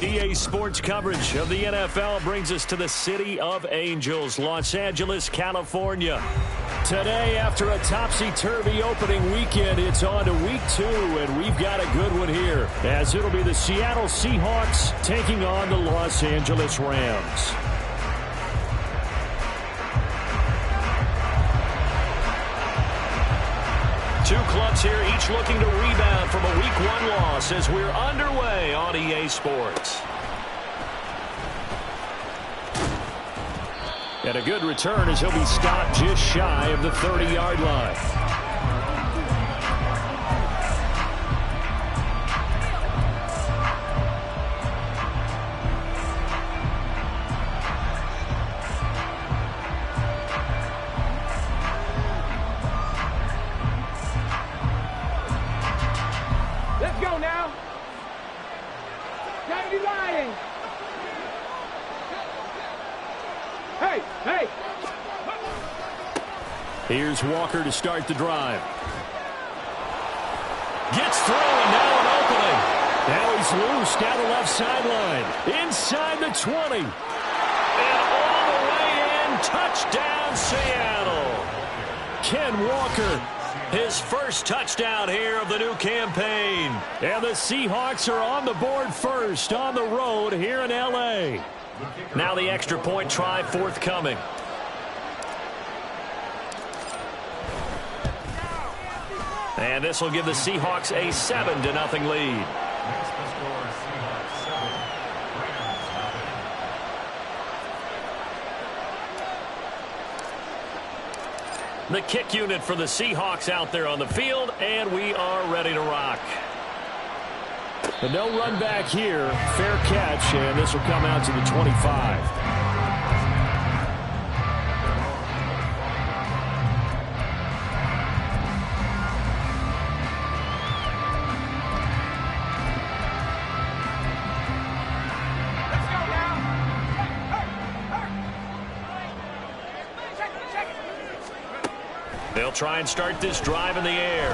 EA Sports coverage of the NFL brings us to the City of Angels, Los Angeles, California. Today, after a topsy-turvy opening weekend, it's on to week 2, and we've got a good one here, as it'll be the Seattle Seahawks taking on the Los Angeles Rams. Two clubs here, each looking to rebound from a Week 1 loss as we're underway on EA Sports. And a good return as he'll be stopped just shy of the 30-yard line. Here's Walker to start the drive. Gets through, and now an opening. Now he's loose down the left sideline. Inside the 20. And all the way in. Touchdown, Seattle. Ken Walker, his first touchdown here of the new campaign. And the Seahawks are on the board first on the road here in L.A. Now the extra point try forthcoming. And this will give the Seahawks a 7-0 lead. The kick unit for the Seahawks out there on the field, and we are ready to rock. But no run back here. Fair catch, and this will come out to the 25. They'll try and start this drive in the air.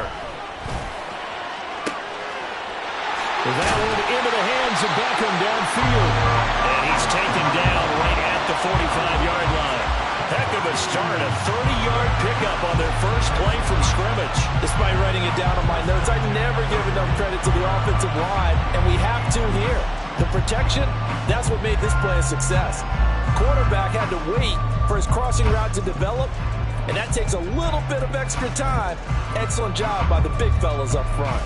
That one into the hands of Beckham downfield. And he's taken down right at the 45-yard line. Heck of a start, a 30-yard pickup on their first play from scrimmage. Despite writing it down on my notes, I never give enough credit to the offensive line, and we have to here. The protection, that's what made this play a success. Quarterback had to wait for his crossing route to develop, and that takes a little bit of extra time. Excellent job by the big fellas up front.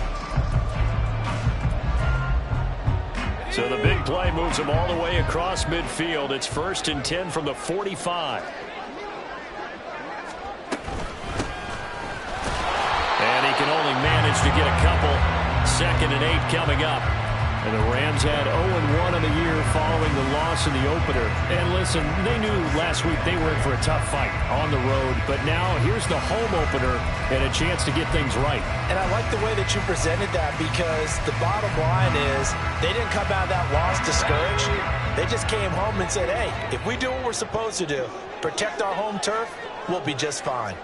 So the big play moves him all the way across midfield. It's 1st and 10 from the 45. And he can only manage to get a couple. 2nd and 8 coming up. And the Rams had 0-1 on the year following the loss in the opener. And listen, they knew last week they were in for a tough fight on the road. But now here's the home opener and a chance to get things right. And I like the way that you presented that, because the bottom line is they didn't come out of that loss discouraged. They just came home and said, hey, if we do what we're supposed to do, protect our home turf, we'll be just fine.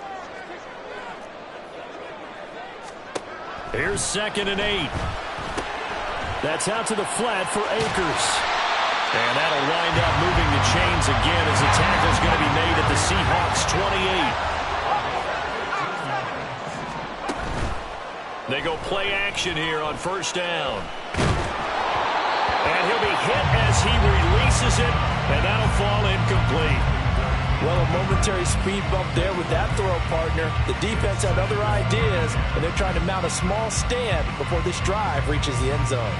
Here's 2nd and 8. That's out to the flat for Akers. And that'll wind up moving the chains again as the tackle's going to be made at the Seahawks 28. They go play action here on 1st down. And he'll be hit as he releases it, and that'll fall incomplete. Well, a momentary speed bump there with that throw partner. The defense had other ideas, and they're trying to mount a small stand before this drive reaches the end zone.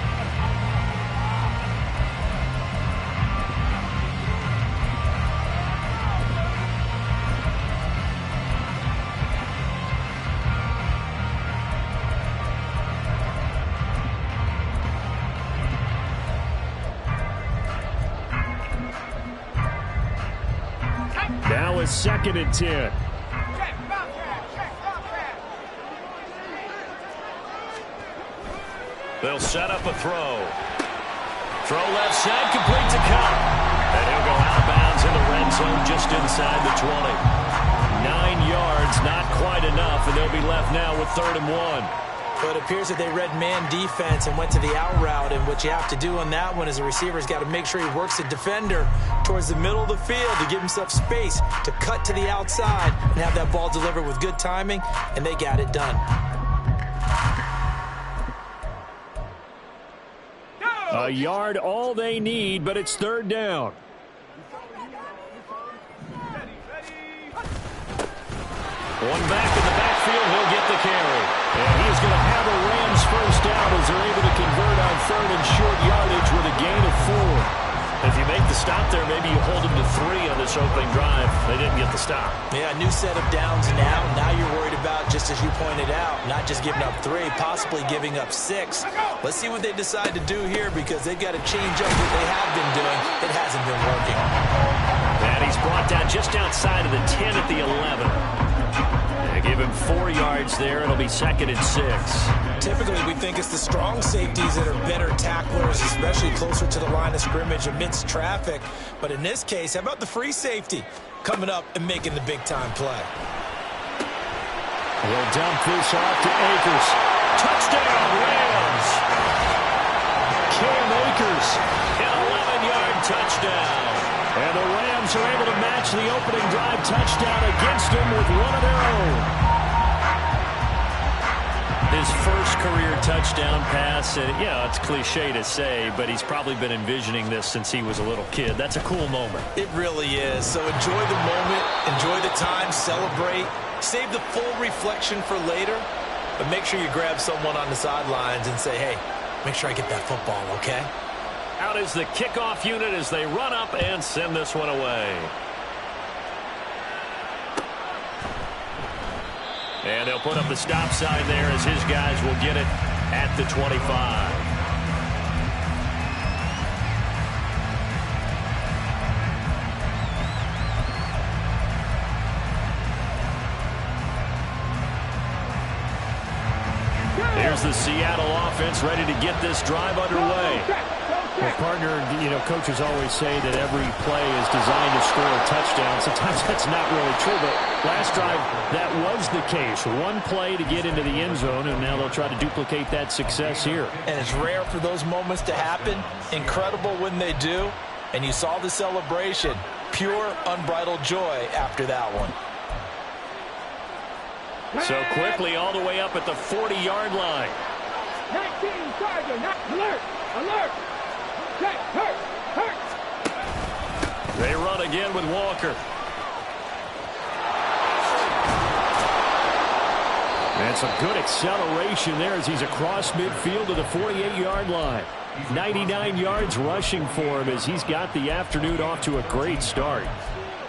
Now it's 2nd and 10. They'll set up a throw. Throw left side, complete to Cup. And he'll go out of bounds in the red zone just inside the 20. 9 yards, not quite enough, and they'll be left now with 3rd and 1. But it appears that they read man defense and went to the out route, and what you have to do on that one is the receiver's got to make sure he works the defender towards the middle of the field to give himself space to cut to the outside and have that ball delivered with good timing, and they got it done. A yard all they need, but it's 3rd down. One back in the backfield, he'll get the carry. And he's going to have a Rams first down as they're able to convert on 3rd and short yardage with a gain of 4. If you make the stop there, maybe you hold them to 3 on this opening drive. They didn't get the stop. Yeah, a new set of downs now. Now you're worried about, just as you pointed out, not just giving up 3, possibly giving up 6. Let's see what they decide to do here, because they've got to change up what they have been doing. It hasn't been working. And he's brought down just outside of the 10 at the 11. They give him 4 yards there. It'll be 2nd and 6. Typically, we think it's the strong safeties that are better tacklers, especially closer to the line of scrimmage amidst traffic. But in this case, how about the free safety coming up and making the big-time play? We'll dump this off to Akers. Touchdown, Rams! Cam Akers, an 11-yard touchdown. And the Rams are able to match the opening drive touchdown against them with one of their own. His first career touchdown pass, and yeah, it's cliche to say, but he's probably been envisioning this since he was a little kid. That's a cool moment. It really is. So enjoy the moment, enjoy the time, celebrate, save the full reflection for later, but make sure you grab someone on the sidelines and say, hey, make sure I get that football, okay? Out is the kickoff unit as they run up and send this one away. And they'll put up the stop sign there as his guys will get it at the 25. Here's the Seattle offense ready to get this drive underway. Well, partner, coaches always say that every play is designed to score a touchdown. Sometimes that's not really true, but last drive, that was the case. One play to get into the end zone, and now they'll try to duplicate that success here. And it's rare for those moments to happen. Incredible when they do. And you saw the celebration. Pure, unbridled joy after that one. So quickly all the way up at the 40-yard line. 19 target, alert, alert. Check, hurt. They run again with Walker. And some good acceleration there as he's across midfield to the 48-yard line. 99 yards rushing for him as he's got the afternoon off to a great start.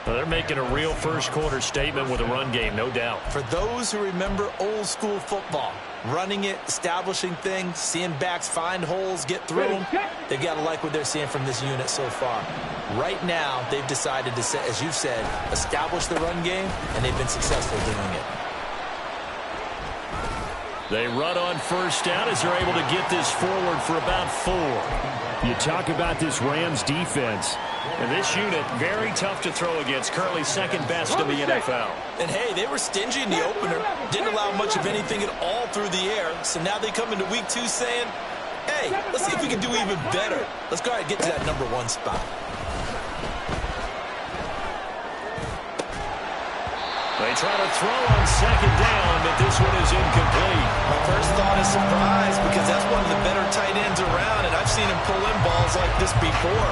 Well, they're making a real first-quarter statement with a run game, no doubt. For those who remember old-school football, running it, establishing things, seeing backs find holes, get through them, they've got to like what they're seeing from this unit so far. Right now, they've decided to, as you've said, establish the run game, and they've been successful doing it. They run on first down as they're able to get this forward for about 4. You talk about this Rams defense. And this unit, very tough to throw against. Currently second best in the NFL. And hey, they were stingy in the opener. Didn't allow much of anything at all through the air. So now they come into week 2 saying, hey, let's see if we can do even better. Let's go ahead and get to that #1 spot. They try to throw on second down, but this one is incomplete. My first thought is surprise, because that's one of the better tight ends around, and I've seen him pull in balls like this before.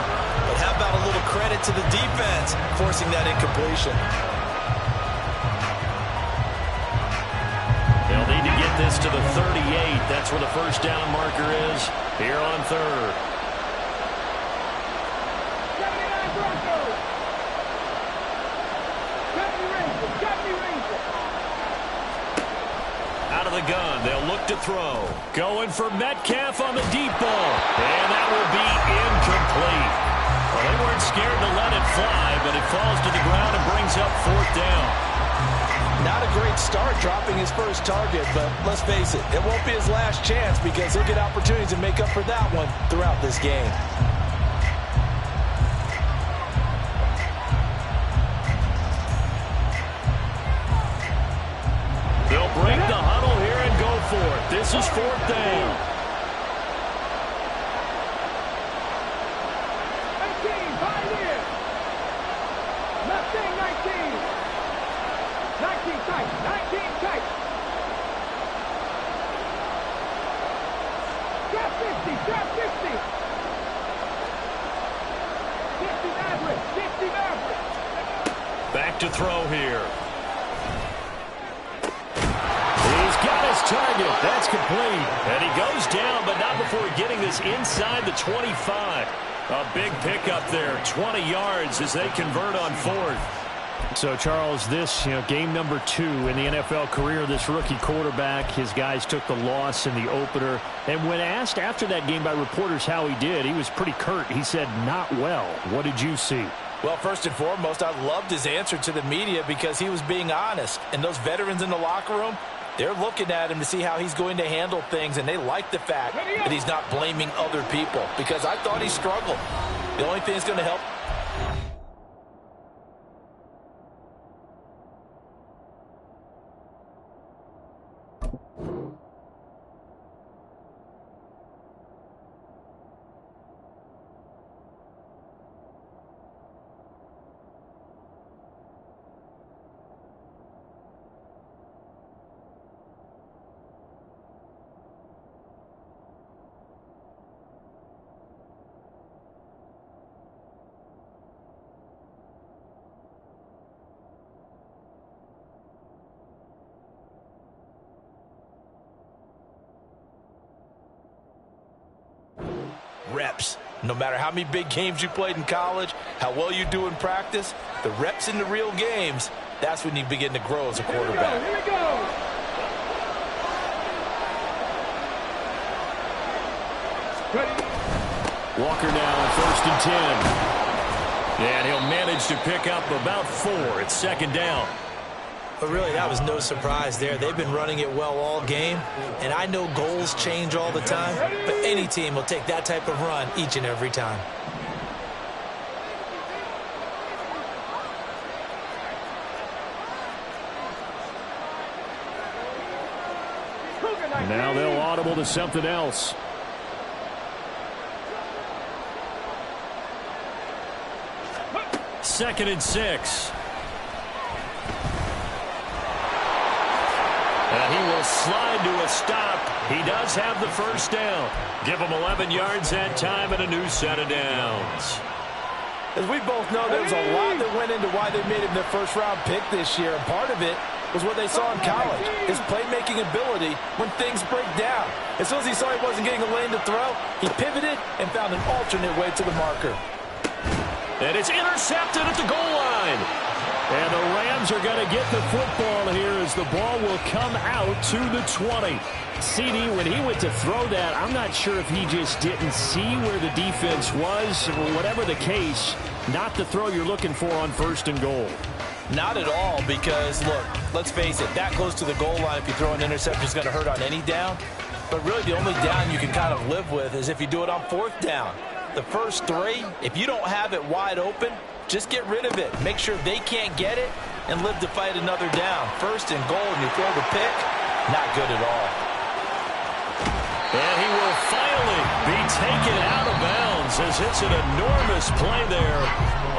But how about a little credit to the defense forcing that incompletion? They'll need to get this to the 38. That's where the first down marker is here on third. 79 Broncos. 70 Rangers. 70 Rangers. Out of the gun, they'll look to throw. Going for Metcalf on the deep ball. And that will be incomplete. Well, they weren't scared to let it fly, but it falls to the ground and brings up fourth down. Not a great start dropping his first target, but let's face it, it won't be his last chance because he'll get opportunities to make up for that one throughout this game. They'll break the huddle here and go for it. This is fourth down. 19, Pioneer. Left thing, 19. 19 tight. 19 tight. Trap 50. Trap 50. 50 Maverick. 50 Maverick. Back to throw here. He's got his target. That's complete. And he goes down, but not before getting this inside the 25. A big pickup there. 20 yards as they convert on fourth. So, Charles, this, game number 2 in the NFL career, this rookie quarterback, his guys took the loss in the opener. And when asked after that game by reporters how he did, he was pretty curt. He said, not well. What did you see? Well, first and foremost, I loved his answer to the media because he was being honest. And those veterans in the locker room, they're looking at him to see how he's going to handle things, and they like the fact that he's not blaming other people because I thought he struggled. The only thing that's going to help. Reps. No matter how many big games you played in college, how well you do in practice, the reps in the real games, that's when you begin to grow as a quarterback. Here we go. Ready. Walker now on 1st and 10. And he'll manage to pick up about 4. It's second down. But really, that was no surprise there. They've been running it well all game, and I know goals change all the time, but any team will take that type of run each and every time. Now they'll audible to something else. Second and 6. And he will slide to a stop. He does have the first down. Give him 11 yards that time and a new set of downs. As we both know, there was a lot that went into why they made him their first-round pick this year, and part of it was what they saw in college, his playmaking ability when things break down. As soon as he saw he wasn't getting a lane to throw, he pivoted and found an alternate way to the marker. And it's intercepted at the goal line. And the Rams are going to get the football here as the ball will come out to the 20. CD, when he went to throw that, I'm not sure if he just didn't see where the defense was. Whatever the case, not the throw you're looking for on 1st and goal. Not at all, because, look, let's face it, that close to the goal line, if you throw an interception, is going to hurt on any down. But really, the only down you can kind of live with is if you do it on 4th down. The first 3, if you don't have it wide open, just get rid of it. Make sure they can't get it and live to fight another down. 1st and goal, and you throw the pick, not good at all. And he will finally be taken out of bounds as it's an enormous play there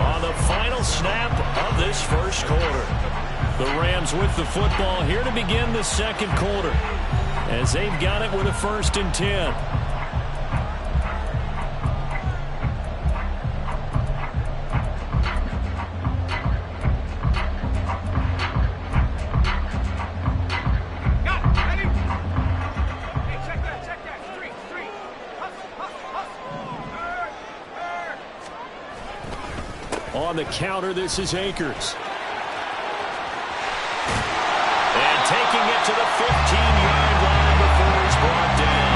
on the final snap of this first quarter. The Rams with the football here to begin the second quarter as they've got it with a 1st and 10. On the counter, this is Akers. And taking it to the 15-yard line before he's brought down.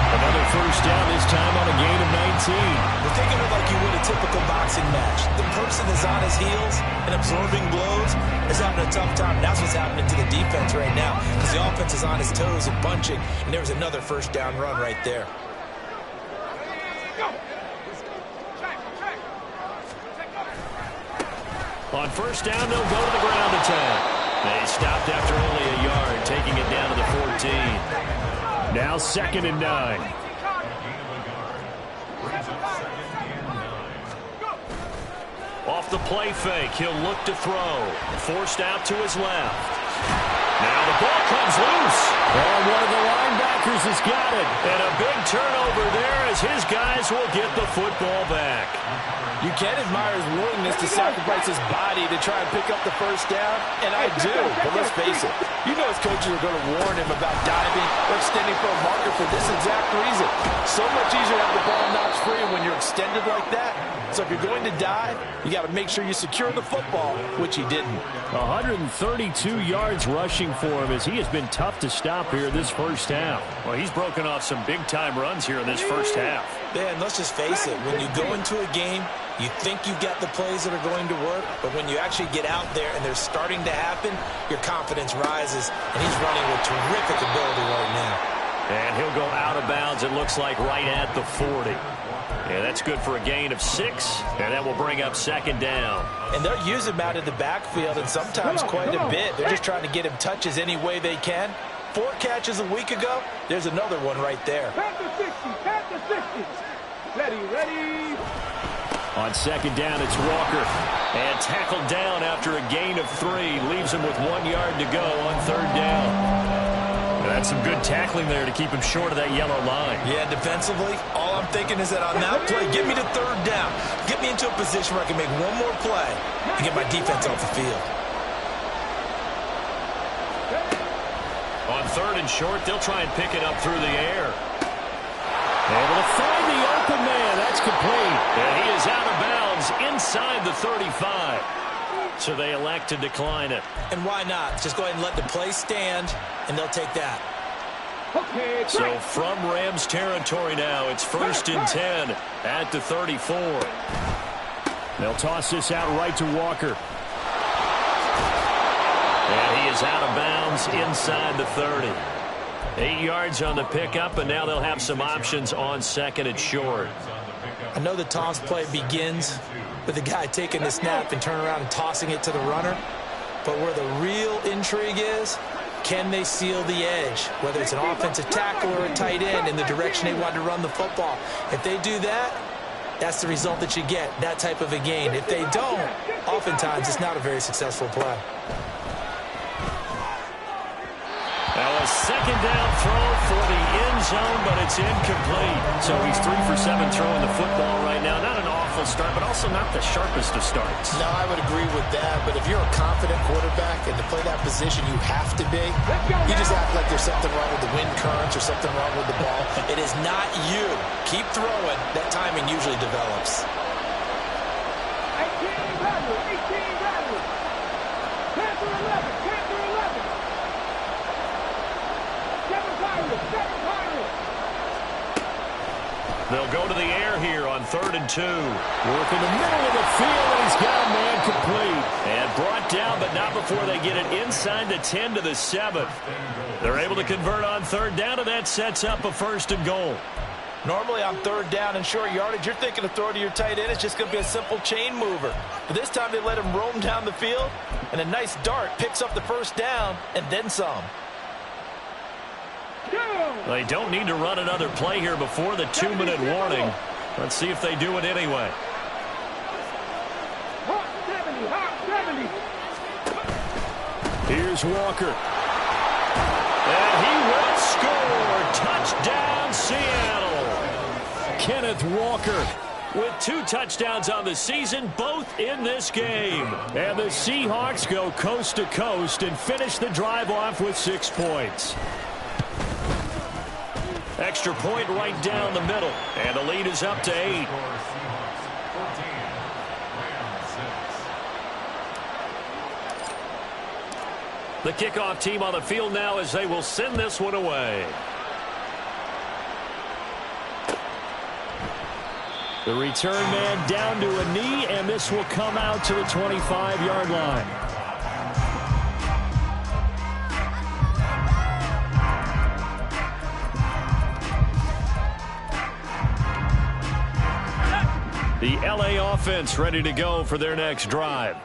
Another first down, this time on a gain of 19. We're thinking of it like you would a typical boxing match. The person is on his heels and absorbing blows is having a tough time. That's what's happening to the defense right now because the offense is on his toes and bunching, and there's another first down run right there. On first down, they'll go to the ground attack. They stopped after only a yard, taking it down to the 14. Now 2nd and 9. Off the play fake, he'll look to throw. Forced out to his left. Now the ball comes loose. And one of the linebackers has got it. And a big turnover there as his guys will get the football back. You can admire his willingness to sacrifice his body to try and pick up the first down, and I do, but let's face it. You know his coaches are going to warn him about diving or extending for a marker for this exact reason. So much easier to have the ball knocked free when you're extended like that. So if you're going to dive, you got to make sure you secure the football, which he didn't. 132 yards rushing for him as he has been tough to stop here this first half. Well, he's broken off some big-time runs here in this first half. Man, let's just face it. When you go into a game, you think you've got the plays that are going to work, but when you actually get out there and they're starting to happen, your confidence rises, and he's running with terrific ability right now. And he'll go out of bounds, it looks like, right at the 40. Yeah, that's good for a gain of 6, and that will bring up 2nd down. And they'll use him out of the backfield, and sometimes quite a bit. They're just trying to get him touches any way they can. 4 catches a week ago, there's another one right there. Panther 60, Panther 60. Ready. On 2nd down, it's Walker. And tackled down after a gain of 3. Leaves him with 1 yard to go on 3rd down. That's some good tackling there to keep him short of that yellow line. Yeah, defensively, all I'm thinking is that on that play, get me to 3rd down. Get me into a position where I can make one more play and get my defense off the field. On 3rd and short, they'll try and pick it up through the air. Able to find the open man. That's complete. And he is out of bounds inside the 35. So they elect to decline it. And why not? Just go ahead and let the play stand, and they'll take that. Okay, so from Rams territory now, it's 1st and 10 at the 34. They'll toss this out right to Walker. And he is out of bounds inside the 30. 8 yards on the pickup, and now they'll have some options on 2nd and short. I know the toss play begins with the guy taking the snap and turning around and tossing it to the runner. But where the real intrigue is, can they seal the edge? Whether it's an offensive tackle or a tight end in the direction they want to run the football. If they do that, that's the result that you get, that type of a gain. If they don't, oftentimes it's not a very successful play. Now a 2nd down throw for the end zone, but it's incomplete. So he's 3 for 7 throwing the football right now. Not an awful start, but also not the sharpest of starts. No, I would agree with that. But if you're a confident quarterback and to play that position, you have to be. You just act like there's something wrong with the wind currents or something wrong with the ball. It is not you. Keep throwing. That timing usually develops. 18 Panther 11. Panther 11. 7 Pirates. They'll go to the air here on 3rd and 2. Work in the middle of the field, and he's got a man complete. And brought down, but not before they get it inside the 10 to the 7. They're able to convert on 3rd down, and that sets up a 1st and goal. Normally on 3rd down and short yardage, you're thinking of throw to your tight end. It's just going to be a simple chain mover. But this time they let him roam down the field, and a nice dart picks up the 1st down and then some. They don't need to run another play here before the 2-minute warning. Let's see if they do it anyway. Here's Walker. And he will score. Touchdown, Seattle. Kenneth Walker with 2 touchdowns on the season, both in this game. And the Seahawks go coast to coast and finish the drive off with 6 points. Extra point right down the middle. And the lead is up to 8. The kickoff team on the field now as they will send this one away. The return man down to a knee, and this will come out to the 25-yard line. The LA offense ready to go for their next drive.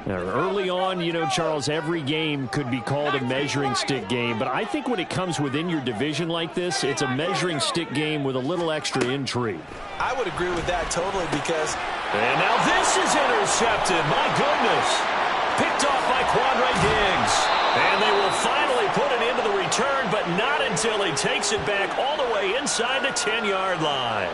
Now, early on, you know, Charles, every game could be called a measuring stick game, but I think when it comes within your division like this, it's a measuring stick game with a little extra intrigue. I would agree with that totally because... And now this is intercepted. My goodness. Picked off by Quandre Diggs. And they will finally put it into the return, but not until he takes it back all the way inside the 10-yard line.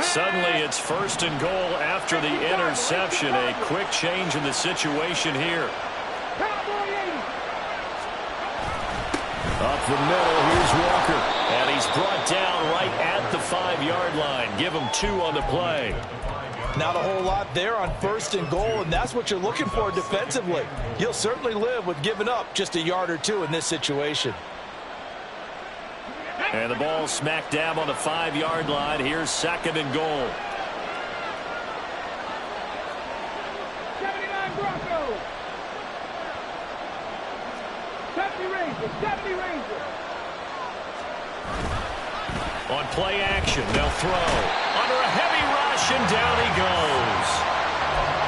Suddenly it's 1st and goal after the interception. A quick change in the situation here. Up the middle, here's Walker. And he's brought down right at the 5-yard line. Give him 2 on the play. Not a whole lot there on 1st and goal, and that's what you're looking for defensively. You'll certainly live with giving up just a yard or 2 in this situation. And the ball smack dab on the 5-yard line. Here's 2nd and goal. 79 Broncos. 70 Rangers. 70 Rangers. On play action, they'll throw. Under a heavy rush, and down he goes.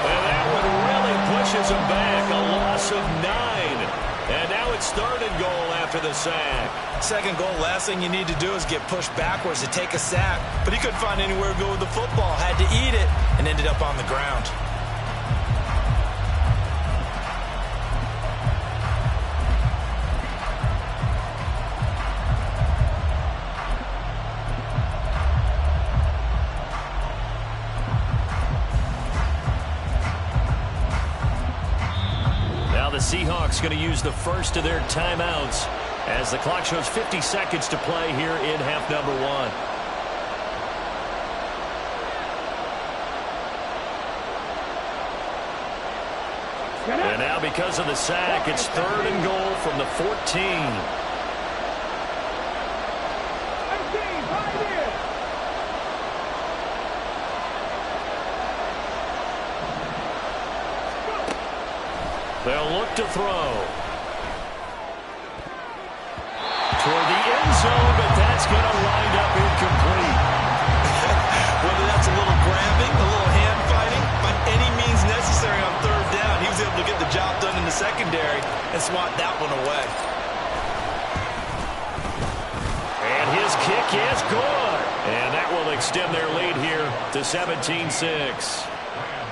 And that one really pushes him back. A loss of 9. And now it's 3rd and goal after the sack. 2nd goal, last thing you need to do is get pushed backwards to take a sack. But he couldn't find anywhere to go with the football. Had to eat it and ended up on the ground. The Seahawks going to use the first of their timeouts as the clock shows 50 seconds to play here in half number 1. And now because of the sack, it's 3rd and goal from the 14. They'll look to throw. Toward the end zone, but that's going to wind up incomplete. Whether that's a little grabbing, a little hand fighting, by any means necessary on 3rd down, he was able to get the job done in the secondary and swat that one away. And his kick is good. And that will extend their lead here to 17-6.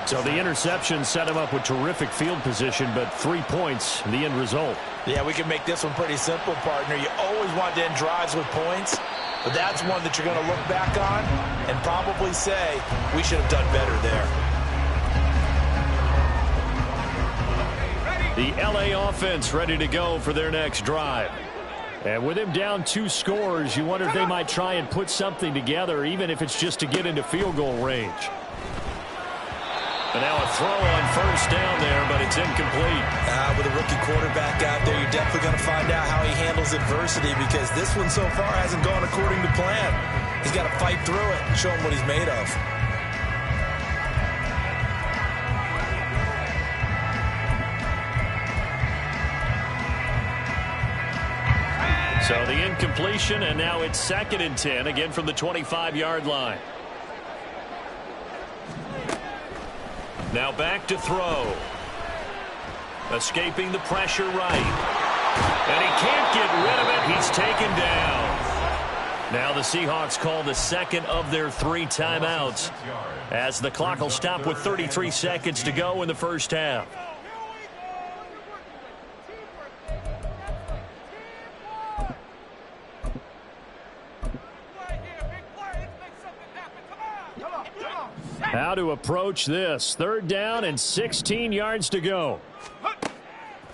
So the interception set him up with terrific field position, but 3 points, the end result. Yeah, we can make this one pretty simple, partner. You always want to end drives with points, but that's one that you're going to look back on and probably say, we should have done better there. The LA offense ready to go for their next drive. And with him down 2 scores, you wonder if they might try and put something together, even if it's just to get into field goal range. And now a throw on 1st down there, but it's incomplete. With a rookie quarterback out there, you're definitely going to find out how he handles adversity because this one so far hasn't gone according to plan. He's got to fight through it and show him what he's made of. So the incompletion, and now it's 2nd and 10, again from the 25-yard line. Now back to throw. Escaping the pressure right. And he can't get rid of it. He's taken down. Now the Seahawks call the 2nd of their 3 timeouts as the clock will stop with 33 seconds to go in the 1st half. How to approach this. 3rd down and 16 yards to go.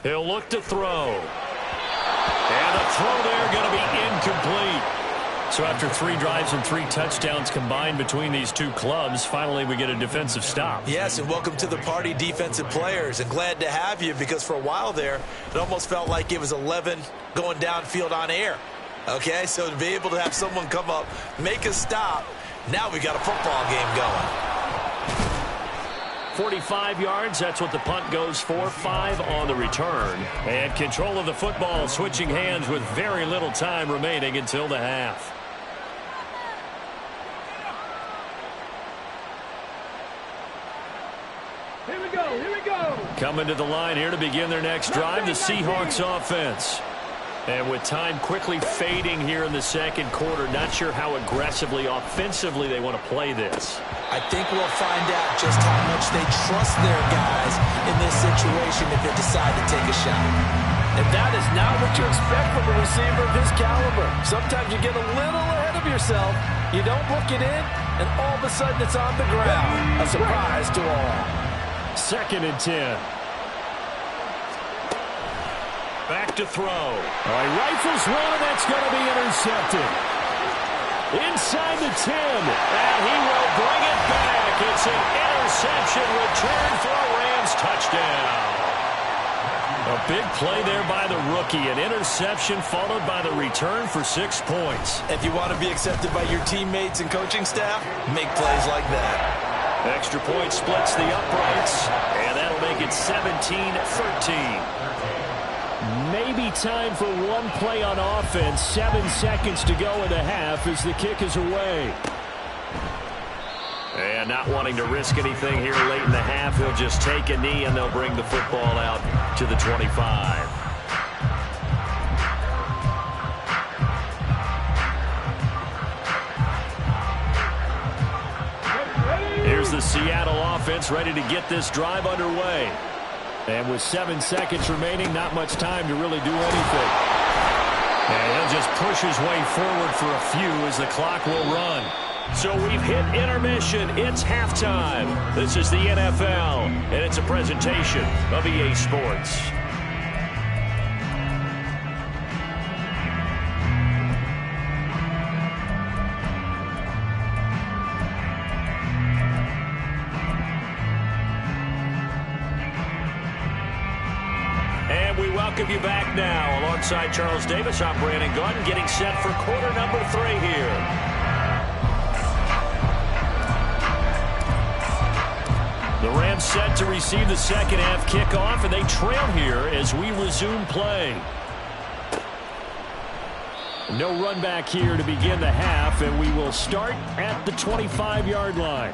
He'll look to throw. And the throw there going to be incomplete. So after 3 drives and 3 touchdowns combined between these two clubs, finally we get a defensive stop. Yes, and welcome to the party, defensive players. And glad to have you, because for a while there, it almost felt like it was 11 going downfield on air. Okay, so to be able to have someone come up, make a stop, now we got a football game going. 45 yards, that's what the punt goes for. 5 on the return. And control of the football, switching hands with very little time remaining until the half. Here we go, here we go. Coming to the line here to begin their next drive, the Seahawks offense. And with time quickly fading here in the second quarter, not sure how aggressively, offensively they want to play this. I think we'll find out just how much they trust their guys in this situation if they decide to take a shot. And that is not what you expect from a receiver of his caliber. Sometimes you get a little ahead of yourself, you don't look it in, and all of a sudden it's on the ground. A surprise to all. 2nd and 10. Back to throw. All right, rifles one, and that's going to be intercepted. Inside the 10, and he will bring it back. It's an interception return for a Rams touchdown. A big play there by the rookie. An interception followed by the return for 6 points. If you want to be accepted by your teammates and coaching staff, make plays like that. Extra point splits the uprights, and that'll make it 17-13. Maybe time for one play on offense. 7 seconds to go in the half as the kick is away. And not wanting to risk anything here late in the half, he'll just take a knee and they'll bring the football out to the 25. Here's the Seattle offense ready to get this drive underway. And with 7 seconds remaining, not much time to really do anything. And he'll just push his way forward for a few as the clock will run. So we've hit intermission. It's halftime. This is the NFL, and it's a presentation of EA Sports. Welcome you back now. Alongside Charles Davis, I'm Brandon Gordon, getting set for quarter number 3 here. The Rams set to receive the second half kickoff, and they trail here as we resume play. No run back here to begin the half, and we will start at the 25-yard line.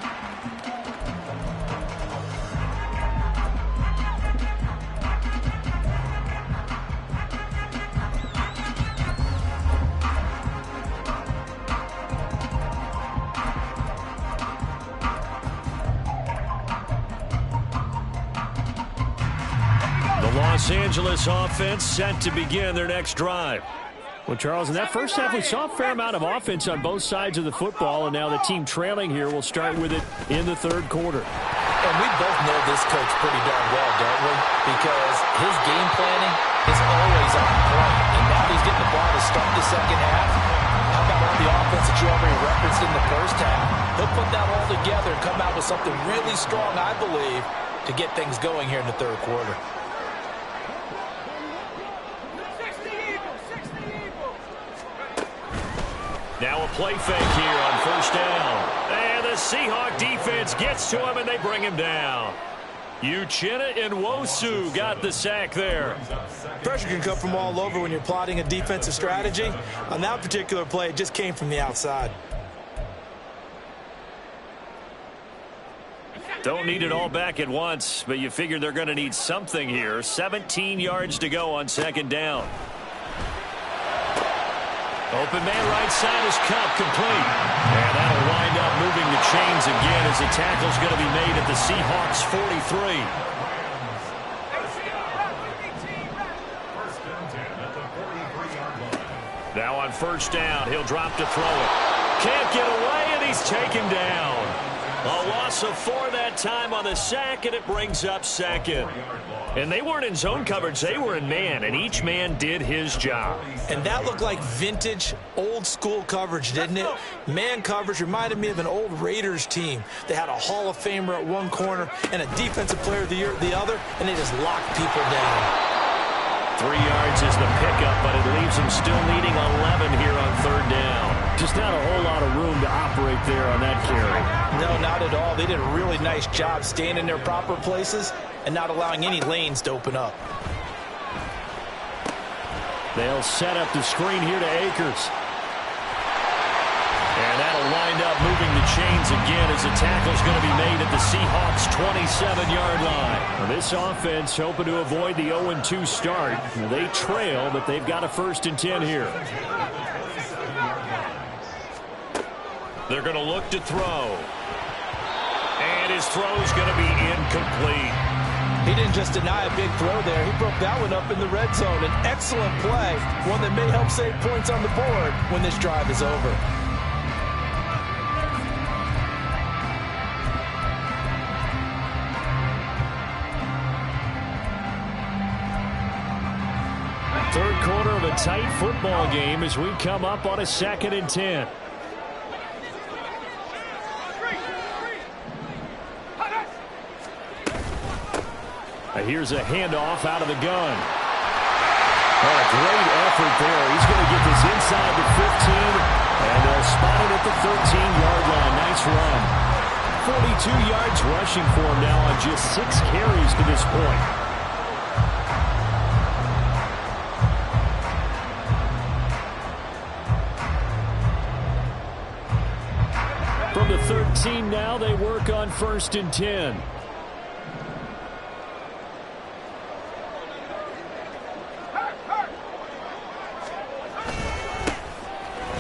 Los Angeles offense set to begin their next drive. Well, Charles, in that first half, we saw a fair amount of offense on both sides of the football, and now the team trailing here will start with it in the third quarter. And we both know this coach pretty darn well, don't we? Because his game planning is always on point. And now he's getting the ball to start the second half. How about all the offense that you already referenced in the first half? He'll put that all together and come out with something really strong, I believe, to get things going here in the third quarter. Now a play fake here on first down. And the Seahawk defense gets to him, and they bring him down. Uchenna and Nwosu got the sack there. Pressure can come from all over when you're plotting a defensive strategy. On that particular play, it just came from the outside. Don't need it all back at once, but you figure they're going to need something here. 17 yards to go on second down. Open man right side is cut, complete. And that'll wind up moving the chains again as the tackle's going to be made at the Seahawks 43. Now on first down, he'll drop to throw it. Can't get away, and he's taken down. A loss of 4 that that time on the sack, and it brings up second. And they weren't in zone coverage. They were in man, and each man did his job. And that looked like vintage, old-school coverage, didn't it? Man coverage reminded me of an old Raiders team. They had a Hall of Famer at one corner and a Defensive Player of the Year at the other, and they just locked people down. 3 yards is the pickup, but it leaves them still needing 11 here on third down. Just not a whole lot of room to operate there on that carry. No, not at all. They did a really nice job staying in their proper places and not allowing any lanes to open up. They'll set up the screen here to Akers. And that'll wind up moving the chains again as the tackle's going to be made at the Seahawks' 27-yard line. Well, this offense hoping to avoid the 0-2 start. They trail, but they've got a 1st and 10 here. They're going to look to throw. And his throw's going to be incomplete. He didn't just deny a big throw there. He broke that one up in the red zone. An excellent play, one that may help save points on the board when this drive is over. Third quarter of a tight football game as we come up on a 2nd and 10. Here's a handoff out of the gun. Oh, a great effort there. He's going to get this inside the 15, and they'll spot it at the 13-yard line. Nice run. 42 yards rushing for him now on just 6 carries to this point. From the 13 now, they work on 1st and 10.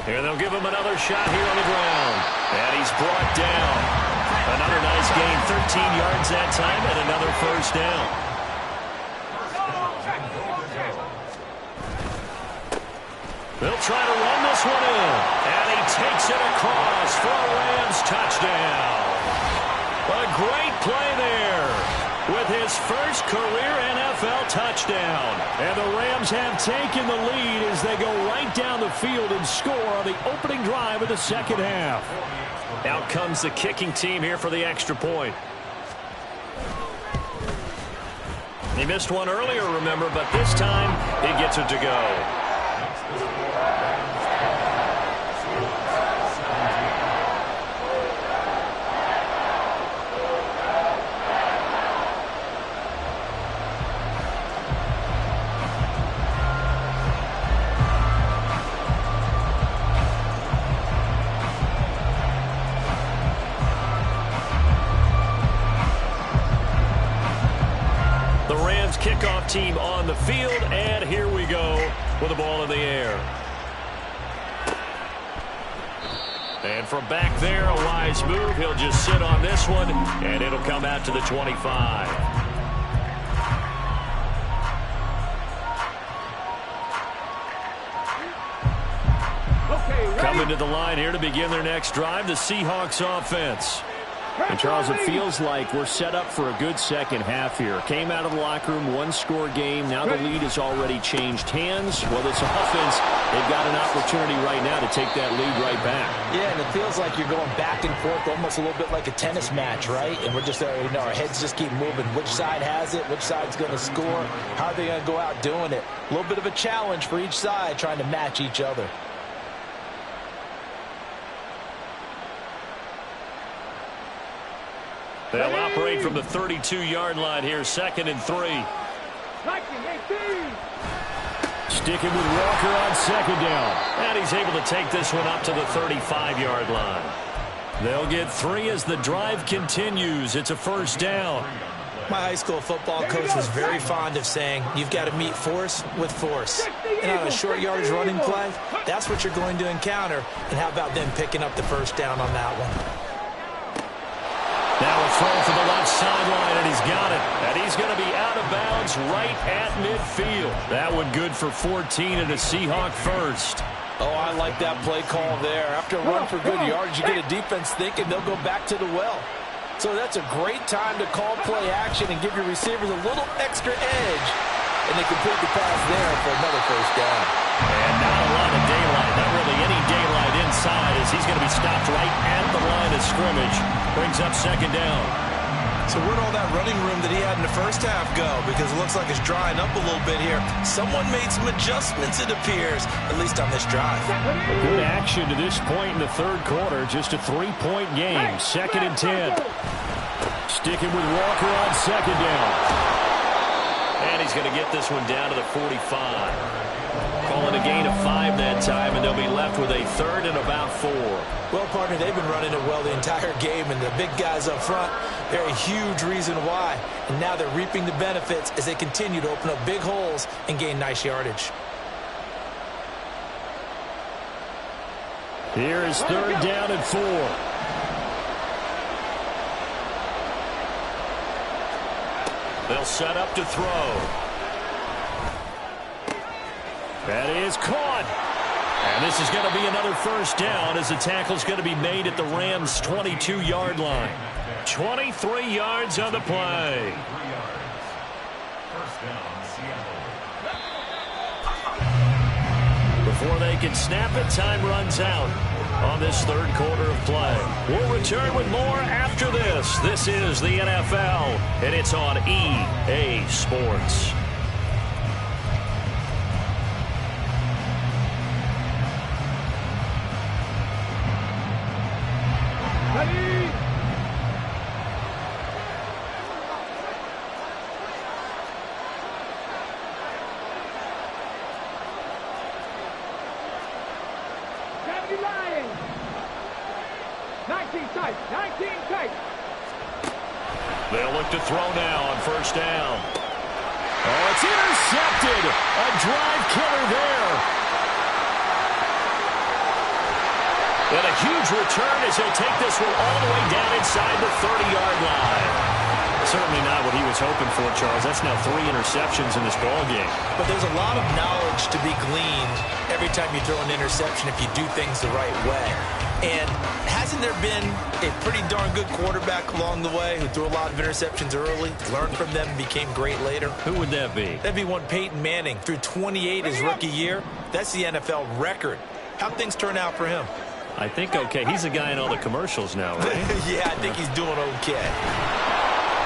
Here they'll give him another shot here on the ground. And he's brought down. Another nice gain, 13 yards that time, and another 1st down. They'll try to run this one in. And he takes it across for a Rams touchdown. A great play there with his first career NFL touchdown. And the Rams have taken the lead as they go right down the field and score on the opening drive of the 2nd half. Out comes the kicking team here for the extra point. He missed one earlier, remember, but this time he gets it to go. Kickoff team on the field, and here we go with the ball in the air. And from back there, a wise move. He'll just sit on this one, and it'll come out to the 25. Coming to the line here to begin their next drive, the Seahawks offense. And, Charles, it feels like we're set up for a good 2nd half here. Came out of the locker room, 1-score game. Now the lead has already changed hands. Well, this offense, they've got an opportunity right now to take that lead right back. Yeah, and it feels like you're going back and forth, almost a little bit like a tennis match, right? And we're just, our heads just keep moving. Which side has it? Which side's going to score? How are they going to go out doing it? A little bit of a challenge for each side, trying to match each other. They'll operate from the 32-yard line here, 2nd and 3. Sticking with Walker on 2nd down. And he's able to take this one up to the 35-yard line. They'll get 3 as the drive continues. It's a 1st down. My high school football coach was very fond of saying, you've got to meet force with force. And on a short yardage running play, that's what you're going to encounter. And how about them picking up the 1st down on that one? Now a throw for the left sideline, and he's got it. And he's going to be out of bounds right at midfield. That one good for 14 and a Seahawk 1st. Oh, I like that play call there. After a run for good yards, you get a defense thinking they'll go back to the well. So that's a great time to call play action and give your receivers a little extra edge. And they complete the pass there for another first down. And not a lot of daylight, not really any daylight inside, as he's going to be stopped right at the line of scrimmage. Brings up second down. So where'd all that running room that he had in the first half go? Because it looks like it's drying up a little bit here. Someone made some adjustments, it appears, at least on this drive. Good action to this point in the third quarter. Just a 3-point game. Second and 10. Sticking with Walker on second down. And he's going to get this one down to the 45. Calling a gain of 5 that time, and they'll be left with a third and about 4. Well, partner, they've been running it well the entire game, and the big guys up front, they're a huge reason why. And now they're reaping the benefits as they continue to open up big holes and gain nice yardage. Here is third down and 4. They'll set up to throw. That is caught. And this is going to be another first down as the tackle's going to be made at the Rams' 22-yard line. 23 yards on the play. Before they can snap it, time runs out on this third quarter of play. We'll return with more after this. This is the NFL, and it's on EA Sports. Ready? Deputy Lion. 19 tight. 19 tight. They'll look to throw now on first down. Oh, it's intercepted. A drive killer there. And a huge return as he'll take this one all the way down inside the 30-yard line. Certainly not what he was hoping for, Charles. That's now 3 interceptions in this ballgame. But there's a lot of knowledge to be gleaned every time you throw an interception if you do things the right way. And hasn't there been a pretty darn good quarterback along the way who threw a lot of interceptions early, learned from them, and became great later? Who would that be? That'd be one Peyton Manning. Threw 28 his rookie year. That's the NFL record. How'd things turn out for him? I think okay. He's a guy in all the commercials now, right? Yeah, I think he's doing okay.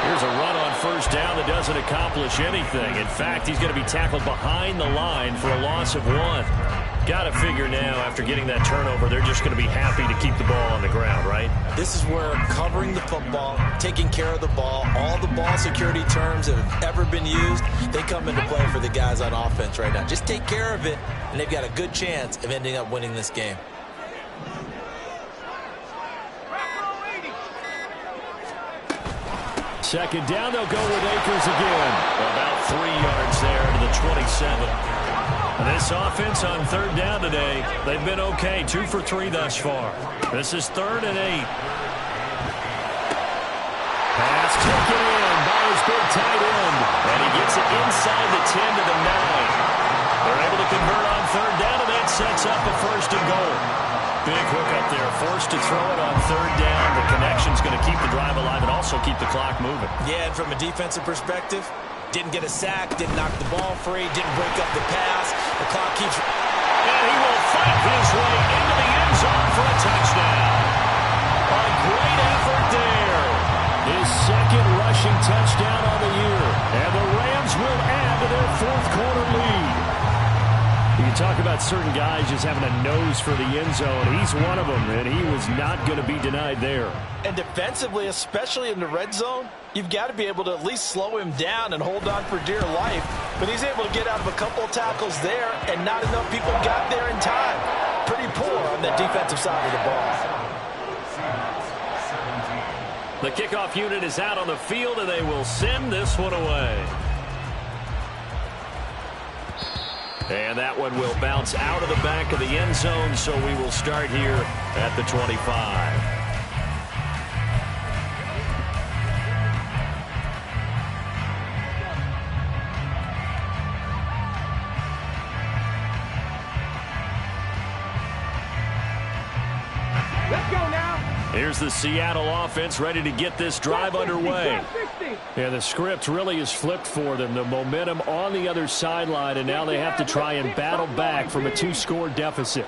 Here's a run on first down that doesn't accomplish anything. In fact, he's going to be tackled behind the line for a loss of 1. Got to figure now, after getting that turnover, they're just going to be happy to keep the ball on the ground, right? This is where covering the football, taking care of the ball, all the ball security terms that have ever been used, they come into play for the guys on offense right now. Just take care of it, and they've got a good chance of ending up winning this game. Second down, they'll go with Akers again. About 3 yards there to the 27. This offense on third down today, they've been okay. 2 for 3 thus far. This is 3rd and 8. Pass taken in by his big tight end. And he gets it inside the 10 to the 9. They're able to convert on third down, and that sets up a 1st and goal. Big hook up there, forced to throw it on third down. The connection's going to keep the drive alive and also keep the clock moving. Yeah, and from a defensive perspective, didn't get a sack, didn't knock the ball free, didn't break up the pass. The clock keeps... And he will fight his way into the end zone for a touchdown. A great effort there. His 2nd rushing touchdown on the year. And the Rams will add to their 4th quarter lead. You can talk about certain guys just having a nose for the end zone. He's one of them, and he was not going to be denied there. And defensively, especially in the red zone, you've got to be able to at least slow him down and hold on for dear life. But he's able to get out of a couple of tackles there, and not enough people got there in time. Pretty poor on the defensive side of the ball. The kickoff unit is out on the field, and they will send this one away. And that one will bounce out of the back of the end zone, so we will start here at the 25. Let's go now. Here's the Seattle offense ready to get this drive underway. Yeah, the script really is flipped for them. The momentum on the other sideline, and now they have to try and battle back from a 2-score deficit.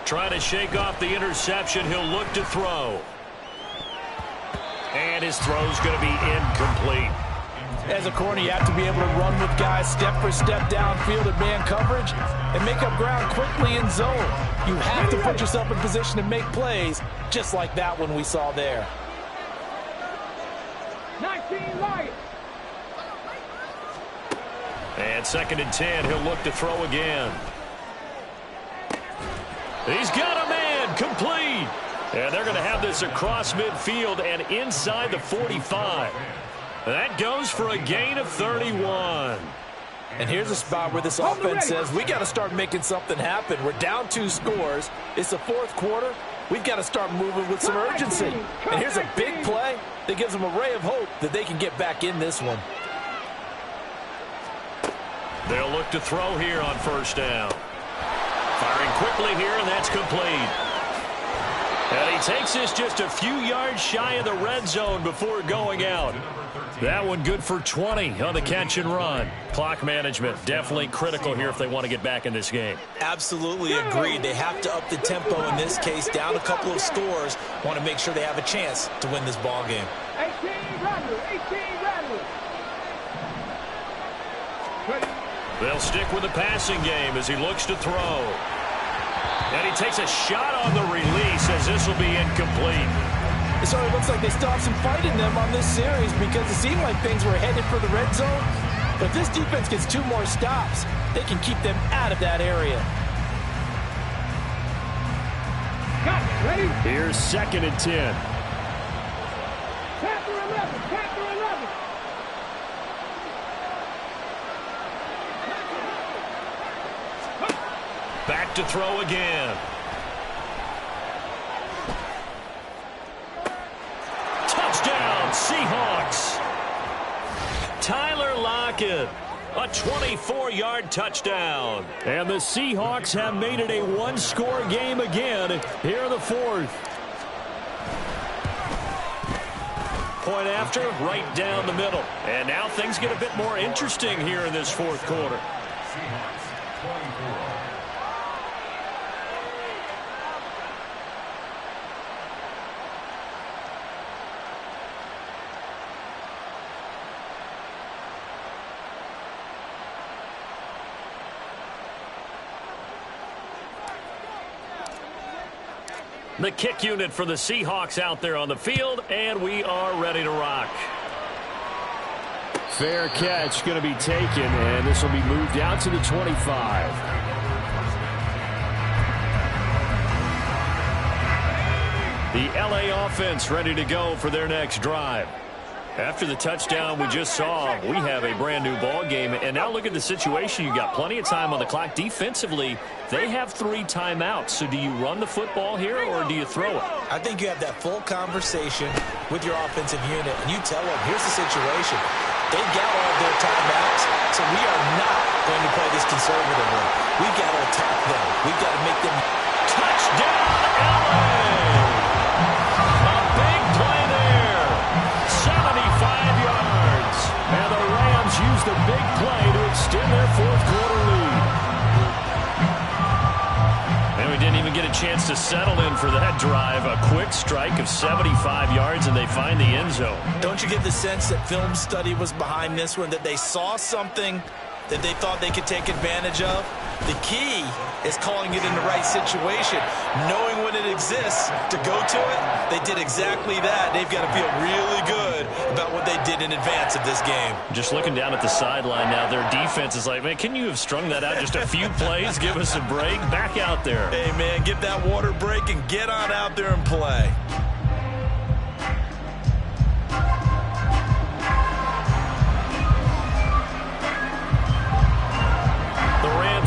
Trying to shake off the interception. He'll look to throw. And his throw's going to be incomplete. As a corner, you have to be able to run with guys step for step downfield in man coverage and make up ground quickly in zone. You have to put yourself in position to make plays, just like that one we saw there. 19 Lions. And 2nd and 10, he'll look to throw again. He's got a man, complete. And they're going to have this across midfield and inside the 45. That goes for a gain of 31. And here's a spot where this offense says, we got to start making something happen. We're down 2 scores. It's the 4th quarter. We've got to start moving with some urgency. And here's a big play that gives them a ray of hope that they can get back in this one. They'll look to throw here on 1st down. Firing quickly here, and that's complete. And he takes this just a few yards shy of the red zone before going out. That one good for 20 on the catch and run. Clock management definitely critical here if they want to get back in this game. Absolutely agreed. They have to up the tempo in this case, down a couple of scores. Want to make sure they have a chance to win this ball game. 18 Rattler. They'll stick with the passing game as he looks to throw. And he takes a shot on the release as this will be incomplete. It certainly looks like they still have some fight in them on this series because it seemed like things were headed for the red zone. But if this defense gets 2 more stops, they can keep them out of that area. Got it. Ready? Here's 2nd and 10. Panther 11. Back to throw again. Touchdown, Seahawks. Tyler Lockett, a 24-yard touchdown. And the Seahawks have made it a 1-score game again here in the 4th. Point after, right down the middle. And now things get a bit more interesting here in this 4th quarter. The kick unit for the Seahawks out there on the field, and we are ready to rock. Fair catch going to be taken, and this will be moved out to the 25. The LA offense ready to go for their next drive. After the touchdown we just saw, we have a brand new ball game. And now look at the situation. You got plenty of time on the clock. Defensively, they have 3 timeouts. So do you run the football here or do you throw it? I think you have that full conversation with your offensive unit, and you tell them, here's the situation. They've got all of their timeouts, so we are not going to play this conservatively. We've got to attack them. We've got to make them. Touchdown, LA! A big play there. 75 yards. And the Rams use the big play to extend their 4th quarter lead. And we didn't even get a chance to settle in for that drive. A quick strike of 75 yards, and they find the end zone. Don't you get the sense that film study was behind this one, that they saw something that they thought they could take advantage of? The key is calling it in the right situation, knowing when it exists to go to it. They did exactly that. They've got to feel really good about what they did in advance of this game. Just looking down at the sideline now, their defense is like, man, can you have strung that out just a few plays? Give us a break. Back out there. Hey, man, give that water break and get on out there and play.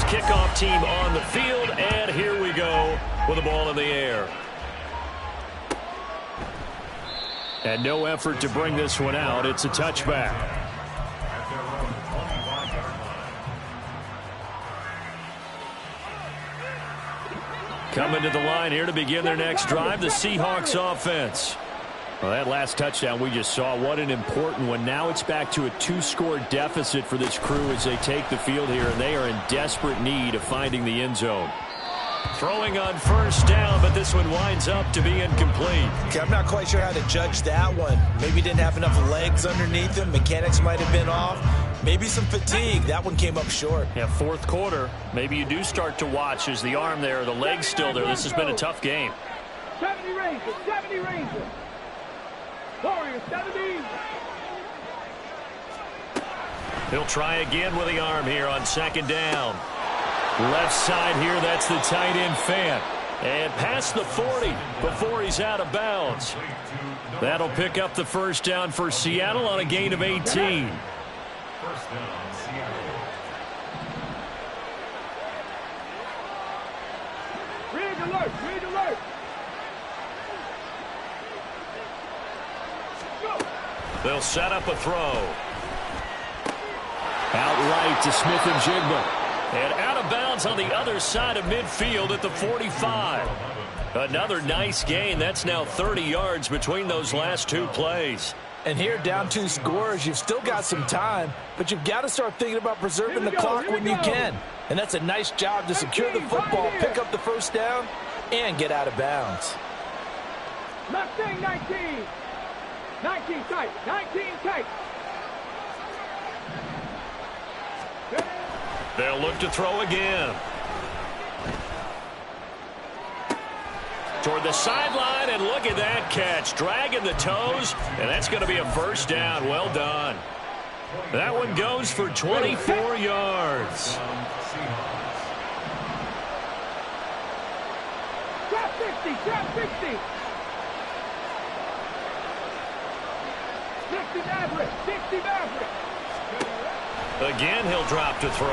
Kickoff team on the field, and here we go with the ball in the air. And no effort to bring this one out. It's a touchback. Coming to the line here to begin their next drive, the Seahawks offense. Well, that last touchdown we just saw, what an important one. Now it's back to a 2-score deficit for this crew as they take the field here, and they are in desperate need of finding the end zone. Throwing on first down, but this one winds up to be incomplete. Okay, I'm not quite sure how to judge that one. Maybe he didn't have enough legs underneath him. Mechanics might have been off. Maybe some fatigue. That one came up short. Yeah, fourth quarter. Maybe you do start to watch as the arm there, the leg's still there. This has been a tough game. 70 Rangers, 70 Rangers. Warriors, 70. He'll try again with the arm here on second down. Left side here, that's the tight end Fant. And past the 40 before he's out of bounds. That'll pick up the first down for Seattle on a gain of 18. First down, Seattle. Rig alert, rig alert. Go. They'll set up a throw. Out right to Smith and Jigba. And out of bounds on the other side of midfield at the 45. Another nice gain. That's now 30 yards between those last two plays. And here, down 2 scores, you've still got some time, but you've got to start thinking about preserving the clock when you can. And that's a nice job to secure the football, pick up the first down, and get out of bounds. Left thing, 19. 19 tight, 19 tight. They'll look to throw again. Toward the sideline, and look at that catch. Dragging the toes, and that's going to be a first down. Well done. That one goes for 24 yards. Trap 60, trap 60. 60 Maverick, 60 Maverick. Again, he'll drop to throw.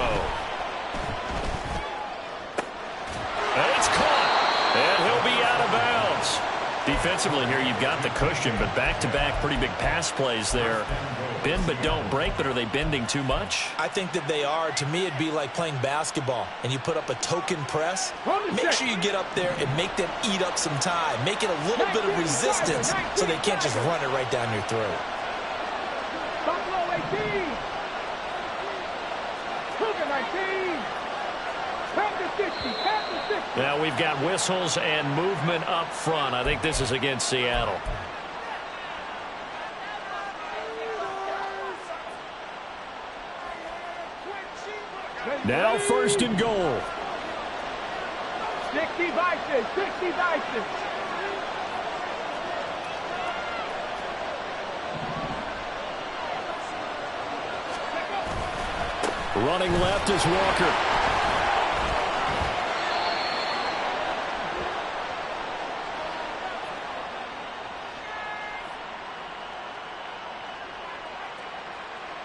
And it's caught. And he'll be out of bounds. Defensively here, you've got the cushion, but back-to-back pretty big pass plays there. Bend but don't break, but are they bending too much? I think that they are. To me, it'd be like playing basketball, and you put up a token press. Make sure you get up there and make them eat up some time. Make it a little bit of resistance so they can't just run it right down your throat. Buffalo 18. Cougar 19. Panther 60, Panther 60. Now we've got whistles and movement up front. I think this is against Seattle. Now first and goal. 60 Vices, 60 Vices. Running left is Walker.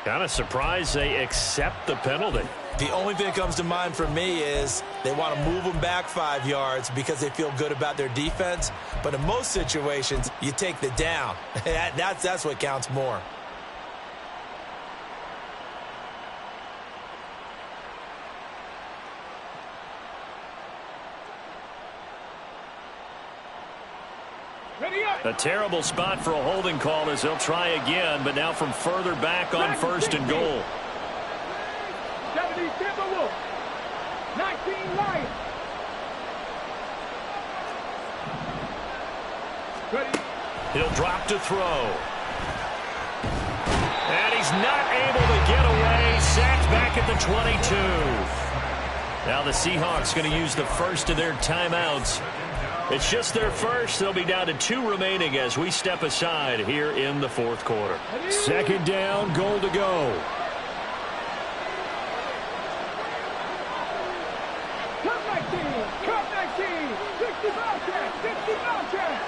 Kind of surprised they accept the penalty. The only thing that comes to mind for me is they want to move them back 5 yards because they feel good about their defense. But in most situations, you take the down. That's what counts more. A terrible spot for a holding call as they'll try again, but now from further back on first and goal. 70 Timberwolves, 19 Lions. Ready? He'll drop to throw. And he's not able to get away. Sacked back at the 22. Now the Seahawks going to use the first of their timeouts. It's just their first. They'll be down to 2 remaining as we step aside here in the fourth quarter. Second down, goal to go. Cup 19, 60 Bobcats, 60 Bobcats.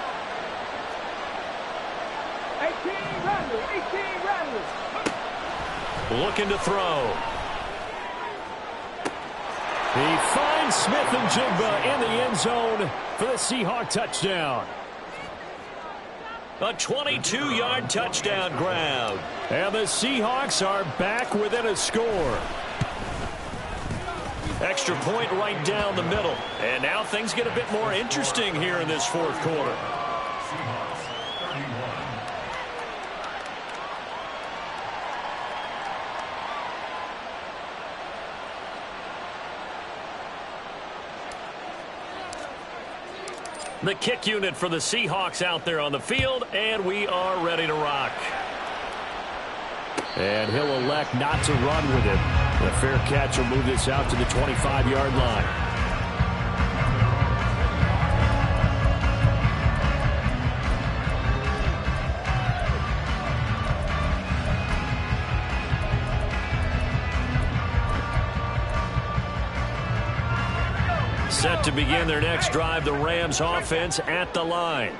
18 Rattlers, 18 Rattlers. Looking to throw. He finds Smith and Jigba in the end zone for the Seahawk touchdown. A 22-yard touchdown grab. And the Seahawks are back within a score. Extra point right down the middle. And now things get a bit more interesting here in this fourth quarter. Seahawks 31. The kick unit for the Seahawks out there on the field, and we are ready to rock. And he'll elect not to run with it. The fair catch will move this out to the 25-yard line. Set to begin their next drive, the Rams offense at the line.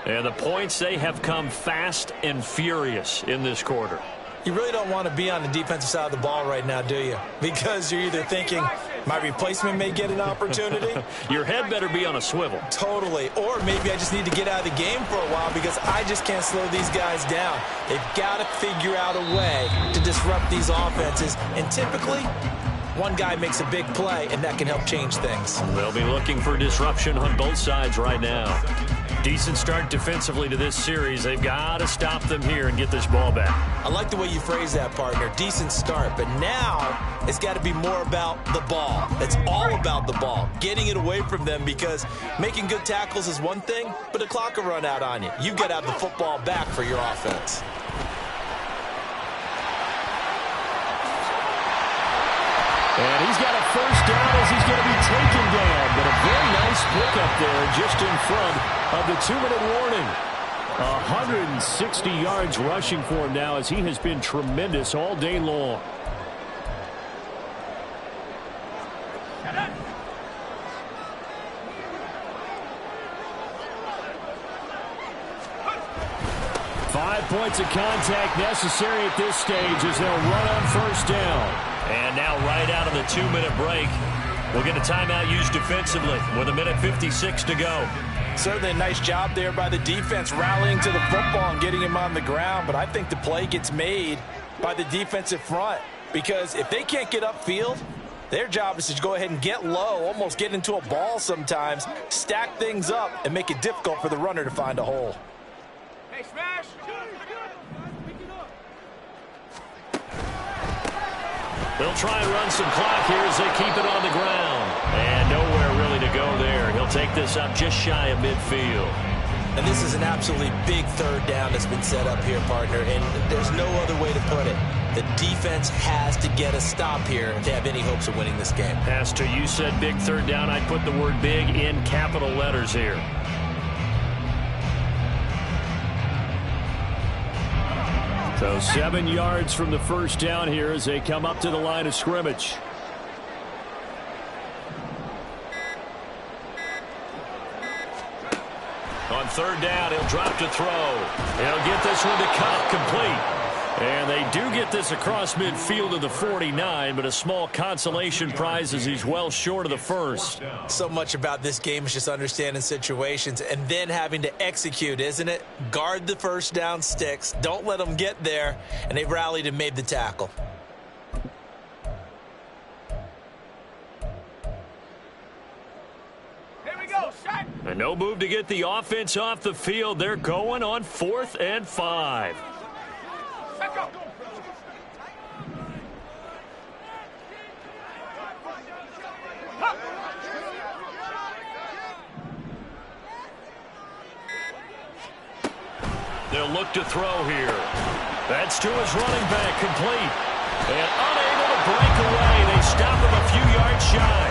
And the points, they have come fast and furious in this quarter. You really don't want to be on the defensive side of the ball right now, do you? Because you're either thinking, my replacement may get an opportunity. Your head better be on a swivel. Totally. Or maybe I just need to get out of the game for a while because I just can't slow these guys down. They've got to figure out a way to disrupt these offenses. And typically, one guy makes a big play, and that can help change things. They'll be looking for disruption on both sides right now. Decent start defensively to this series. They've got to stop them here and get this ball back. I like the way you phrase that, partner. Decent start. But now it's got to be more about the ball. It's all about the ball. Getting it away from them because making good tackles is one thing, but the clock will run out on you. You've got to have the football back for your offense. And he's got a first down as he's going to be taken down. But a very nice pickup there just in front of the 2-minute warning. 160 yards rushing for him now as he has been tremendous all day long. Five points of contact necessary at this stage as they'll run on first down. And now right out of the 2-minute break, we'll get a timeout used defensively with 1:56 to go. Certainly a nice job there by the defense rallying to the football and getting him on the ground. But I think the play gets made by the defensive front because if they can't get upfield, their job is to go ahead and get low, almost get into a ball sometimes, stack things up, and make it difficult for the runner to find a hole. Hey, smash! They'll try and run some clock here as they keep it on the ground. And nowhere really to go there. He'll take this up just shy of midfield. And this is an absolutely big third down that's been set up here, partner, and there's no other way to put it. The defense has to get a stop here to have any hopes of winning this game. As to you said big third down, I'd put the word big in capital letters here. So 7 yards from the first down here as they come up to the line of scrimmage. On third down, he'll drop to throw. He'll get this one to cut complete. And they do get this across midfield of the 49, but a small consolation prize as he's well short of the first. So much about this game is just understanding situations and then having to execute, isn't it? Guard the first down sticks. Don't let them get there. And they rallied and made the tackle. Here we go, shot! And no move to get the offense off the field. They're going on 4th and 5. Back up! They'll look to throw here. That's to his running back, complete. And unable to break away. They stop him a few yards shy.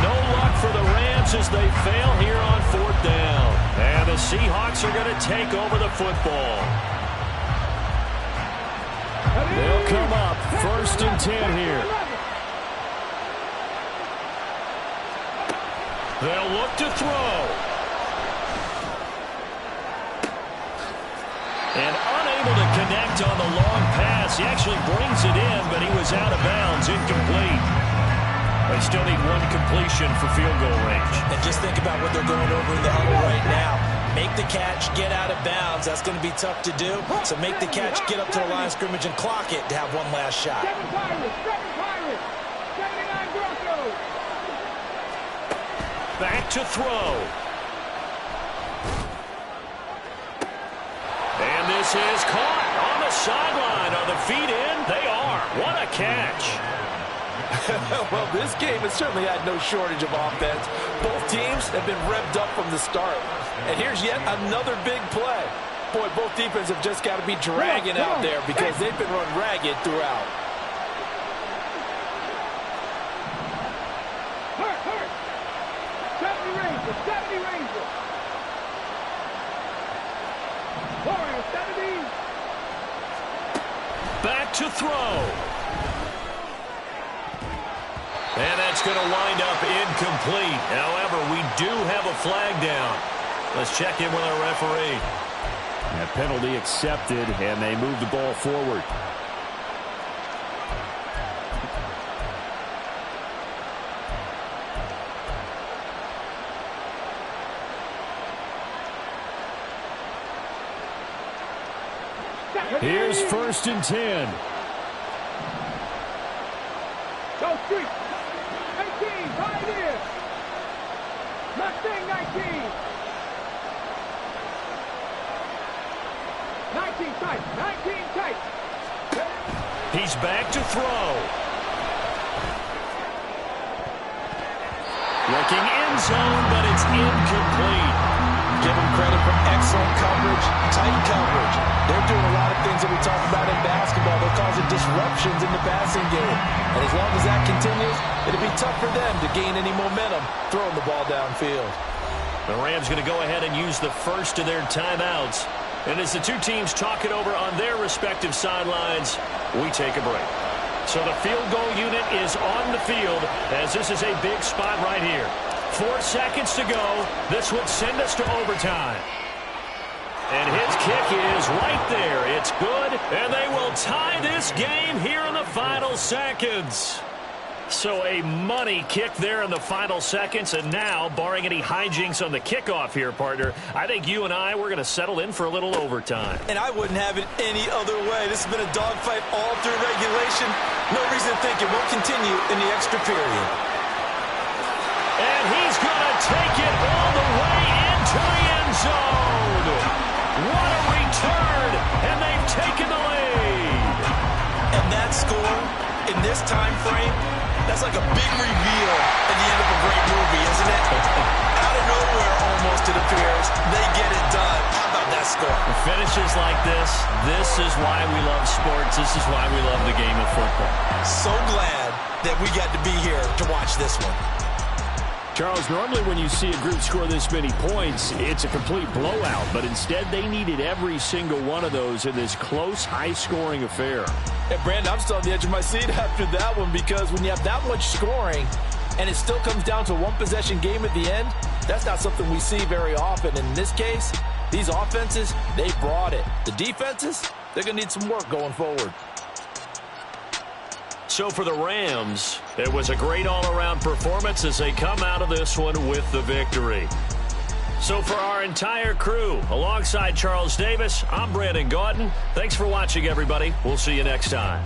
No luck for the Rams as they fail here on 4th down. And the Seahawks are going to take over the football. They'll come up 1st and 10 here. They'll look to throw. And unable to connect on the long pass. He actually brings it in, but he was out of bounds, incomplete. They still need one completion for field goal range. And just think about what they're going over in the huddle right now. Make the catch, get out of bounds. That's going to be tough to do. So make the catch, get up to the line of scrimmage, and clock it to have one last shot. 7 Pirates! 7 Pirates! 79 Broncos! back to throw. And this is caught on the sideline. Are the feet in? They are. What a catch. Well, this game has certainly had no shortage of offense. Both teams have been revved up from the start. And here's yet another big play. Boy, both defenses have just got to be dragging out there because they've been run ragged throughout. Hurt. 70 Rangers. Warriors, 70. Back to throw. And that's going to wind up incomplete. However, we do have a flag down. Let's check in with our referee. That penalty accepted, and they move the ball forward. Here's 1st and 10. Go street. 18, right here. Mustang 19. 19 tight. He's back to throw. Looking end zone, but it's incomplete. Give them credit for excellent coverage, tight coverage. They're doing a lot of things that we talk about in basketball. They're causing disruptions in the passing game. And as long as that continues, it'll be tough for them to gain any momentum throwing the ball downfield. The Rams going to go ahead and use the first of their timeouts. And as the two teams talk it over on their respective sidelines, we take a break. So the field goal unit is on the field as this is a big spot right here. 4 seconds to go. This would send us to overtime. And his kick is right there. It's good, and they will tie this game here in the final seconds. So a money kick there in the final seconds, and now, barring any hijinks on the kickoff here, partner, I think you and we're going to settle in for a little overtime. And I wouldn't have it any other way. This has been a dogfight all through regulation. No reason to think it won't continue in the extra period. And he's going to take it all the way into the end zone. What a return, and they've taken the lead. And that score, in this time frame, that's like a big reveal at the end of a great movie, isn't it? Out of nowhere, almost, it appears. They get it done. How about that score? Finishes like this is why we love sports. This is why we love the game of football. So glad that we got to be here to watch this one. Charles, normally when you see a group score this many points, it's a complete blowout. But instead, they needed every single one of those in this close, high-scoring affair. And, Brandon, I'm still on the edge of my seat after that one because when you have that much scoring and it still comes down to a one-possession game at the end, that's not something we see very often. And in this case, these offenses, they brought it. The defenses, they're going to need some work going forward. So for the Rams, it was a great all-around performance as they come out of this one with the victory. So for our entire crew, alongside Charles Davis, I'm Brandon Gaudin. Thanks for watching, everybody. We'll see you next time.